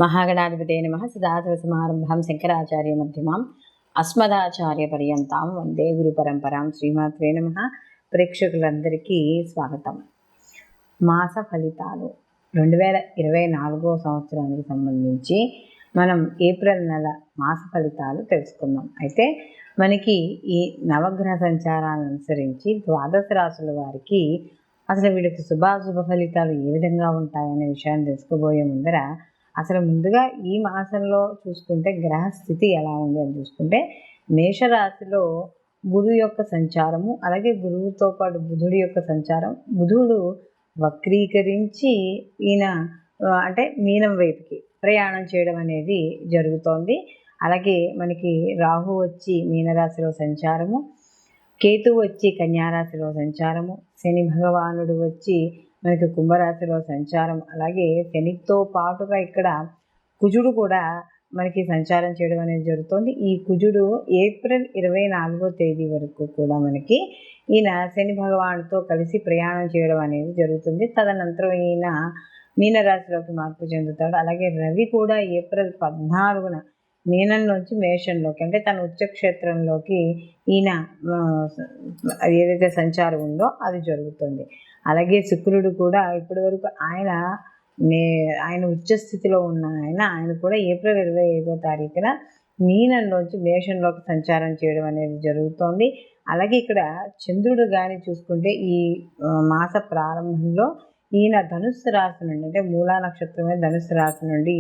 మహాగణాధిపతే నమః. సదాశివసమారంభాం శంకరాచార్య మధ్యమాం అస్మదాచార్య పర్యంతాం వందే గురు పరంపరాం. శ్రీమాత్రే నమః. ప్రేక్షకులందరికీ స్వాగతం. మాస ఫలితాలు 2024 సంవత్సరానికి సంబంధించి మనం ఏప్రిల్ నెల మాస ఫలితాలు తెలుసుకుందాం. అయితే మనకి ఈ నవగ్రహ సంచారాలను అనుసరించి ద్వాదశ రాశుల వారికి అసలు వీళ్ళకి శుభాశుభ ఫలితాలు ఏ విధంగా ఉంటాయనే విషయాన్ని తెలుసుకోబోయే ముందర అసలు ముందుగా ఈ మాసంలో చూసుకుంటే గ్రహ స్థితి ఎలా ఉంది అని చూసుకుంటే మేషరాశిలో బుధు యొక్క సంచారము, అలాగే గురువుతో పాటు బుధుడి యొక్క సంచారం. బుధుడు వక్రీకరించి ఈయన అంటే మీనం వైపుకి ప్రయాణం చేయడం అనేది జరుగుతోంది. అలాగే మనకి రాహు వచ్చి మీనరాశిలో సంచారము, కేతువు వచ్చి కన్యారాశిలో సంచారము, శని భగవానుడు వచ్చి మనకి కుంభరాశిలో సంచారం, అలాగే శనితో పాటుగా ఇక్కడ కుజుడు కూడా మనకి సంచారం చేయడం అనేది జరుగుతుంది. ఈ కుజుడు ఏప్రిల్ 24వ తేదీ వరకు కూడా మనకి ఈయన శని భగవానుడితో కలిసి ప్రయాణం చేయడం అనేది జరుగుతుంది. తదనంతరం ఈయన మీనరాశిలోకి మార్పు చెందుతాడు. అలాగే రవి కూడా ఏప్రిల్ 14న మీనంలోంచి మేషంలోకి అంటే తన ఉచ్చక్షేత్రంలోకి ఈయన ఏదైతే సంచారం ఉందో అది జరుగుతుంది. అలాగే శుక్రుడు కూడా ఇప్పటి వరకు ఆయన ఉచ్చస్థితిలో ఉన్న ఆయన కూడా ఏప్రిల్ 25వ తారీఖున మీనంలోంచి మేషంలోకి సంచారం చేయడం అనేది జరుగుతోంది. అలాగే ఇక్కడ చంద్రుడు కానీ చూసుకుంటే ఈ మాస ప్రారంభంలో ఈయన ధనుస్సు రాశి నుండి అంటే మూలా నక్షత్రమే ధనుస్సు రాశి నుండి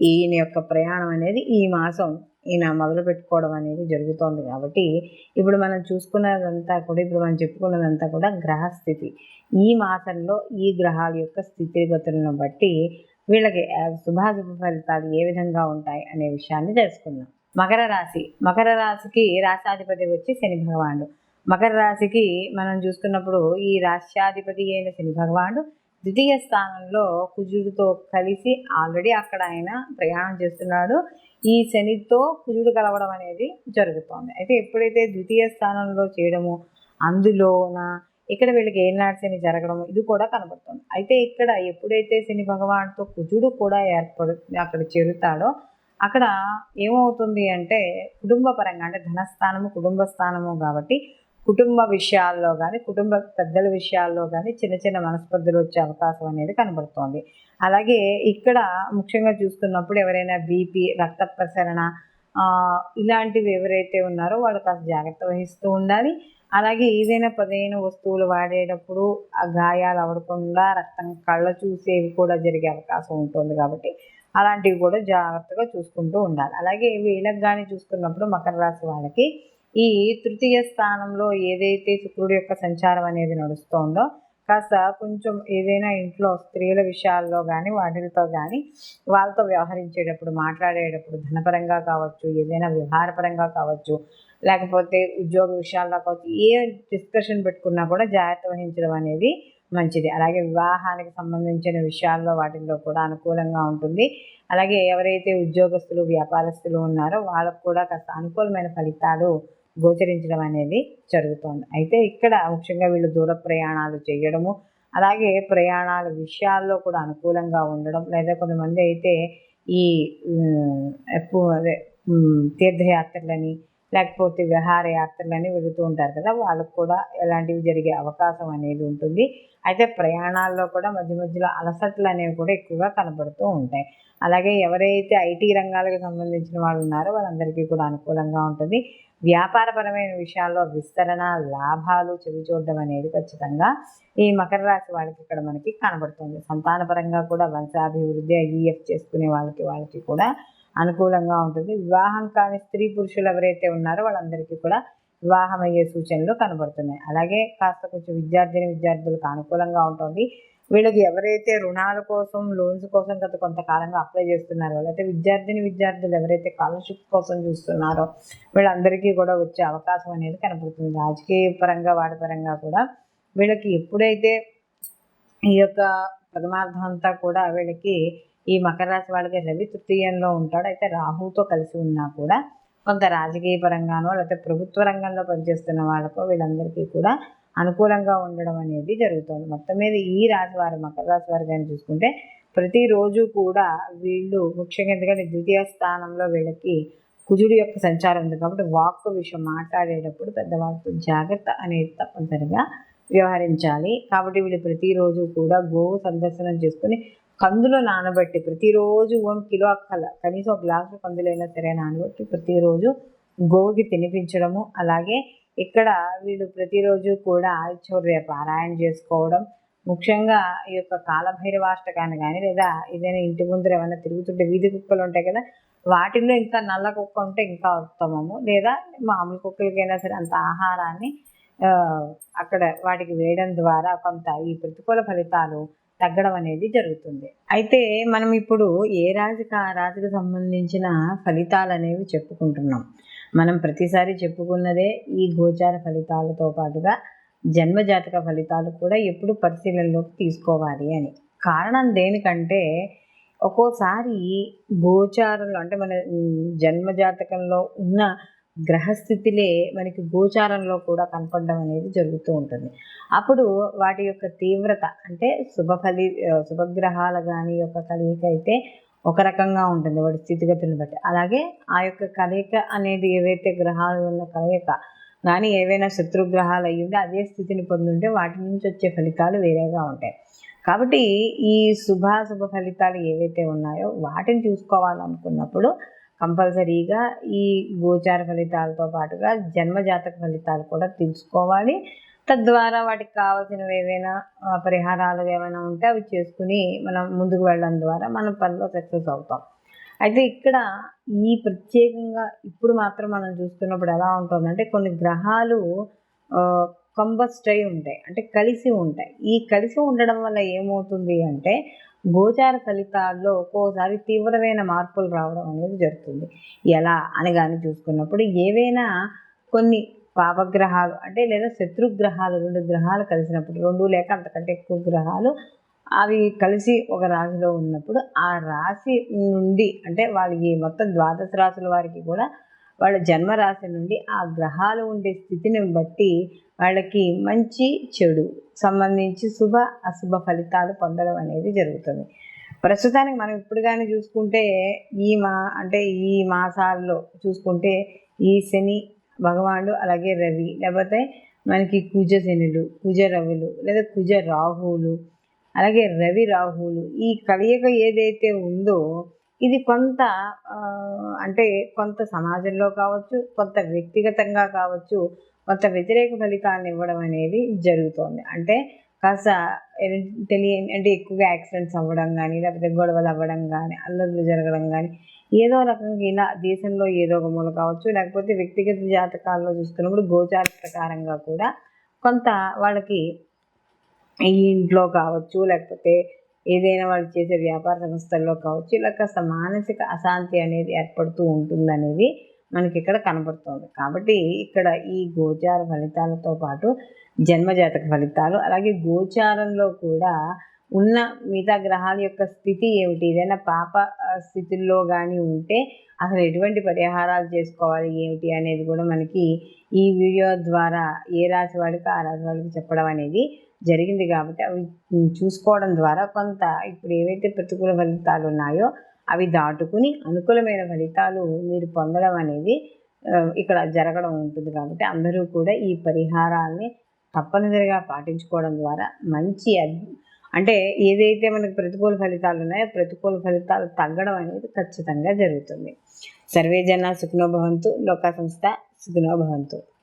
ఈయన యొక్క ప్రయాణం అనేది ఈ మాసం ఈయన మొదలు పెట్టుకోవడం అనేది జరుగుతోంది. కాబట్టి ఇప్పుడు మనం చూసుకున్నదంతా కూడా మనం చెప్పుకున్నదంతా కూడా గ్రహస్థితి. ఈ మాసంలో ఈ గ్రహాల యొక్క స్థితిగతులను బట్టి వీళ్ళకి శుభాశుభ ఫలితాలు ఏ విధంగా ఉంటాయి అనే విషయాన్ని తెలుసుకుందాం. మకర రాశికి రాశాధిపతి వచ్చి శని భగవానుడు. మకర రాశికి మనం చూసుకున్నప్పుడు ఈ రాష్ట్రాధిపతి అయిన శని భగవానుడు ద్వితీయ స్థానంలో కుజుడితో కలిసి ఆల్రెడీ అక్కడ ఆయన ప్రయాణం చేస్తున్నాడు. ఈ శనితో కుజుడు కలవడం అనేది జరుగుతోంది. అయితే ఎప్పుడైతే ద్వితీయ స్థానంలో చేయడము అందులోన ఇక్కడ వీళ్ళకి ఏనాడు శని జరగడం ఇది కూడా కనబడుతుంది. అయితే ఇక్కడ ఎప్పుడైతే శని భగవానుడితో కుజుడు కూడా అక్కడ చేరుతాడో అక్కడ ఏమవుతుంది అంటే కుటుంబ పరంగా అంటే ధనస్థానము కుటుంబ స్థానము కాబట్టి కుటుంబ విషయాల్లో కానీ కుటుంబ పెద్దల విషయాల్లో కానీ చిన్న చిన్న మనస్పర్ధలు వచ్చే అవకాశం అనేది కనబడుతోంది. అలాగే ఇక్కడ ముఖ్యంగా చూసుకున్నప్పుడు ఎవరైనా బీపీ రక్త ప్రసరణ ఇలాంటివి ఎవరైతే ఉన్నారో వాళ్ళు కాస్త జాగ్రత్త వహిస్తూ ఉండాలి. అలాగే ఏదైనా పదైన వస్తువులు వాడేటప్పుడు ఆ గాయాలు అవ్వకుండా రక్తం కళ్ళ చూసేవి కూడా జరిగే అవకాశం ఉంటుంది. కాబట్టి అలాంటివి కూడా జాగ్రత్తగా చూసుకుంటూ ఉండాలి. అలాగే వీళ్ళకి కానీ చూసుకున్నప్పుడు మకర రాశి వాళ్ళకి ఈ తృతీయ స్థానంలో ఏదైతే శుక్రుడి యొక్క సంచారం అనేది నడుస్తోందో కాస్త కొంచెం ఏదైనా ఇంట్లో స్త్రీల విషయాల్లో కానీ వాటితో కానీ వాళ్ళతో వ్యవహరించేటప్పుడు మాట్లాడేటప్పుడు ధనపరంగా కావచ్చు, ఏదైనా వ్యవహారపరంగా కావచ్చు, లేకపోతే ఉద్యోగ విషయాల్లో కావచ్చు, ఏ డిస్కషన్ పెట్టుకున్నా కూడా జాగ్రత్త వహించడం అనేది మంచిది. అలాగే వివాహానికి సంబంధించిన విషయాల్లో వాటిల్లో కూడా అనుకూలంగా ఉంటుంది. అలాగే ఎవరైతే ఉద్యోగస్తులు వ్యాపారస్తులు ఉన్నారో వాళ్ళకు కూడా కాస్త అనుకూలమైన ఫలితాలు గోచరించడం అనేది జరుగుతుంది. అయితే ఇక్కడ ముఖ్యంగా వీళ్ళు దూర ప్రయాణాలు చేయడము, అలాగే ప్రయాణాల విషయాల్లో కూడా అనుకూలంగా ఉండడం, లేదా కొంతమంది అయితే ఈ తీర్థయాత్రలని లేకపోతే విహారయాత్రలని వెళుతూ ఉంటారు కదా, వాళ్ళకు కూడా ఎలాంటివి జరిగే అవకాశం అనేది ఉంటుంది. అయితే ప్రయాణాల్లో కూడా మధ్య మధ్యలో అలసట్లు అనేవి కూడా ఎక్కువగా కనబడుతూ ఉంటాయి. అలాగే ఎవరైతే ఐటీ రంగాలకు సంబంధించిన వాళ్ళు ఉన్నారో వాళ్ళందరికీ కూడా అనుకూలంగా ఉంటుంది. వ్యాపారపరమైన విషయాల్లో విస్తరణ లాభాలు చెవి చూడడం అనేది ఖచ్చితంగా ఈ మకర రాశి వాళ్ళకి ఇక్కడ మనకి కనబడుతుంది. సంతానపరంగా కూడా వంశాభివృద్ధి ఐఈఎఫ్ చేసుకునే వాళ్ళకి కూడా అనుకూలంగా ఉంటుంది. వివాహం కాని స్త్రీ పురుషులు ఎవరైతే ఉన్నారో వాళ్ళందరికీ కూడా వివాహం అయ్యే సూచనలు కనబడుతున్నాయి. అలాగే కాస్త కొంచెం విద్యార్థులకు అనుకూలంగా ఉంటుంది. వీళ్ళకి ఎవరైతే రుణాల కోసం లోన్స్ కోసం గత కొంతకాలంగా అప్లై చేస్తున్నారో, లేకపోతే విద్యార్థులు ఎవరైతే స్కాలర్షిప్ కోసం చూస్తున్నారో వీళ్ళందరికీ కూడా వచ్చే అవకాశం అనేది కనబడుతుంది. రాజకీయ పరంగా వాటి పరంగా కూడా వీళ్ళకి ఎప్పుడైతే ఈ యొక్క ప్రథమార్థం అంతా కూడా వీళ్ళకి ఈ మకర రాశి వాళ్ళకి రవి తృతీయంలో ఉంటాడు. అయితే రాహుతో కలిసి ఉన్నా కూడా కొంత రాజకీయ పరంగానో లేకపోతే ప్రభుత్వ రంగంలో పనిచేస్తున్న వాళ్ళకో వీళ్ళందరికీ కూడా అనుకూలంగా ఉండడం అనేది జరుగుతుంది. మొత్తం మీద ఈ రాశి వారు మకర రాశి వారు కానీ చూసుకుంటే ప్రతిరోజు కూడా వీళ్ళు ముఖ్యంగా, ఎందుకంటే ద్వితీయ స్థానంలో వీళ్ళకి కుజుడి యొక్క సంచారం ఉంది కాబట్టి వాక్కు విషయం మాట్లాడేటప్పుడు పెద్దవాళ్ళతో జాగ్రత్త అనేది తప్పనిసరిగా వ్యవహరించాలి. కాబట్టి వీళ్ళు ప్రతిరోజు కూడా గోవు సందర్శనం చేసుకుని కందులో నానబెట్టి ప్రతిరోజు కిలో అక్కల కనీసం ఒక గ్లాసు కందులైనా సరే నానబెట్టి ప్రతిరోజు గోవుకి తినిపించడము. అలాగే ఇక్కడ వీళ్ళు ప్రతిరోజు కూడా ఆదిత్యోదయ పారాయణ చేసుకోవడం, ముఖ్యంగా ఈ యొక్క కాలభైరవాష్టకాన్ని కానీ, లేదా ఏదైనా ఇంటి ముందర ఏమైనా తిరుగుతుంటే వీధి కుక్కలు ఉంటాయి కదా, వాటిల్లో ఇంకా నల్ల కుక్క ఉంటే ఇంకా ఉత్తమము, లేదా మామూలు కుక్కలకైనా సరే అంత ఆహారాన్ని అక్కడ వాటికి వేయడం ద్వారా కొంత ఈ ప్రతికూల ఫలితాలు తగ్గడం అనేది జరుగుతుంది. అయితే మనం ఇప్పుడు ఏ రాశికి ఆ రాశికి సంబంధించిన ఫలితాలు అనేవి చెప్పుకుంటున్నాం. మనం ప్రతిసారి చెప్పుకున్నదే ఈ గోచార ఫలితాలతో పాటుగా జన్మజాతక ఫలితాలు కూడా ఎప్పుడు పరిశీలనలోకి తీసుకోవాలి అని. కారణం దేనికంటే ఒక్కోసారి గోచారంలో అంటే మన జన్మజాతకంలో ఉన్న గ్రహస్థితిలే మనకి గోచారంలో కూడా కనపడడం అనేది జరుగుతూ ఉంటుంది. అప్పుడు వాటి యొక్క తీవ్రత అంటే శుభగ్రహాల కానీ యొక్క కలయిక అయితే ఒక రకంగా ఉంటుంది వాడి స్థితిగతులను బట్టి. అలాగే ఆ యొక్క కలయిక అనేది ఏవైతే గ్రహాలు ఉన్న కలయిక కానీ ఏవైనా శత్రుగ్రహాలు అయ్యి ఉంటే అదే స్థితిని పొందుంటే వాటి నుంచి వచ్చే ఫలితాలు వేరేగా ఉంటాయి. కాబట్టి ఈ శుభాశుభ ఫలితాలు ఏవైతే ఉన్నాయో వాటిని చూసుకోవాలనుకున్నప్పుడు కంపల్సరీగా ఈ గోచార ఫలితాలతో పాటుగా జన్మజాతక ఫలితాలు కూడా తెలుసుకోవాలి. తద్వారా వాటికి కావాల్సినవి ఏవైనా పరిహారాలు ఏమైనా ఉంటే అవి చేసుకుని మనం ముందుకు వెళ్ళడం ద్వారా మన పనిలో సక్సెస్ అవుతాం. అయితే ఇక్కడ ఈ ప్రత్యేకంగా ఇప్పుడు మాత్రం మనం చూస్తున్నప్పుడు ఎలా ఉంటుందంటే కొన్ని గ్రహాలు కంబస్ట్ అయి ఉంటాయి, అంటే కలిసి ఉంటాయి. ఈ కలిసి ఉండడం వల్ల ఏమవుతుంది అంటే గోచార ఫలితాల్లో ఒక్కోసారి తీవ్రమైన మార్పులు రావడం అనేది జరుగుతుంది. ఎలా అని కానీ చూసుకున్నప్పుడు ఏవైనా కొన్ని పాపగ్రహాలు అంటే లేదా శత్రుగ్రహాలు 2 గ్రహాలు కలిసినప్పుడు 2 లేక అంతకంటే ఎక్కువ గ్రహాలు అవి కలిసి ఒక రాశిలో ఉన్నప్పుడు ఆ రాశి నుండి అంటే వాళ్ళకి మొత్తం ద్వాదశ రాశుల వారికి కూడా వాళ్ళ జన్మరాశి నుండి ఆ గ్రహాలు ఉండే స్థితిని బట్టి వాళ్ళకి మంచి చెడు సంబంధించి శుభ అశుభ ఫలితాలు పొందడం అనేది జరుగుతుంది. ప్రస్తుతానికి మనం ఇప్పుడు కానీ చూసుకుంటే ఈ మాసాల్లో చూసుకుంటే ఈ శని భగవానుడు అలాగే రవి, లేకపోతే మనకి కుజ శనులు, కుజ రవులు, లేదా కుజ రాహువులు, అలాగే రవి రాహువులు ఈ కలయిక ఏదైతే ఉందో ఇది కొంత అంటే కొంత సమాజంలో కావచ్చు, కొంత వ్యక్తిగతంగా కావచ్చు, కొంత వ్యతిరేక ఫలితాలను ఇవ్వడం అనేది జరుగుతోంది. అంటే కాస్త అంటే ఎక్కువగా యాక్సిడెంట్స్ అవ్వడం కానీ, లేకపోతే గొడవలు అవ్వడం కానీ, అల్లర్లు జరగడం కానీ, ఏదో రకంగా ఇలా దేశంలో ఏదో ఒక మూల కావచ్చు, లేకపోతే వ్యక్తిగత జాతకాల్లో చూసుకున్నప్పుడు గోచార ప్రకారంగా కూడా కొంత వాళ్ళకి ఈ ఇంట్లో కావచ్చు, లేకపోతే ఏదైనా వాళ్ళు చేసే వ్యాపార సంస్థల్లో కావచ్చు, ఇలా కాస్త మానసిక అశాంతి అనేది ఏర్పడుతూ ఉంటుందనేది మనకి ఇక్కడ కనబడుతుంది. కాబట్టి ఇక్కడ ఈ గోచార ఫలితాలతో పాటు జన్మజాతక ఫలితాలు, అలాగే గోచారంలో కూడా ఉన్న మిగతా గ్రహాల యొక్క స్థితి ఏమిటి, ఏదైనా పాప స్థితుల్లో కానీ ఉంటే అసలు ఎటువంటి పరిహారాలు చేసుకోవాలి ఏమిటి అనేది కూడా మనకి ఈ వీడియో ద్వారా ఏ రాశి వాడికి ఆ రాశి వాళ్ళకి చెప్పడం అనేది జరిగింది. కాబట్టి అవి చూసుకోవడం ద్వారా కొంత ఇప్పుడు ఏవైతే ప్రతికూల ఫలితాలు ఉన్నాయో అవి దాటుకుని అనుకూలమైన ఫలితాలు మీరు పొందడం అనేది ఇక్కడ జరగడం ఉంటుంది. కాబట్టి అందరూ కూడా ఈ పరిహారాల్ని తప్పనిసరిగా పాటించుకోవడం ద్వారా మంచి అంటే ఏదైతే మనకు ప్రతికూల ఫలితాలు ఉన్నాయో ప్రతికూల ఫలితాలు తగ్గడం అనేది ఖచ్చితంగా జరుగుతుంది. సర్వే జన సుఖినో భవంతు, లోకా సంస్థ సుఖినో భవంతు.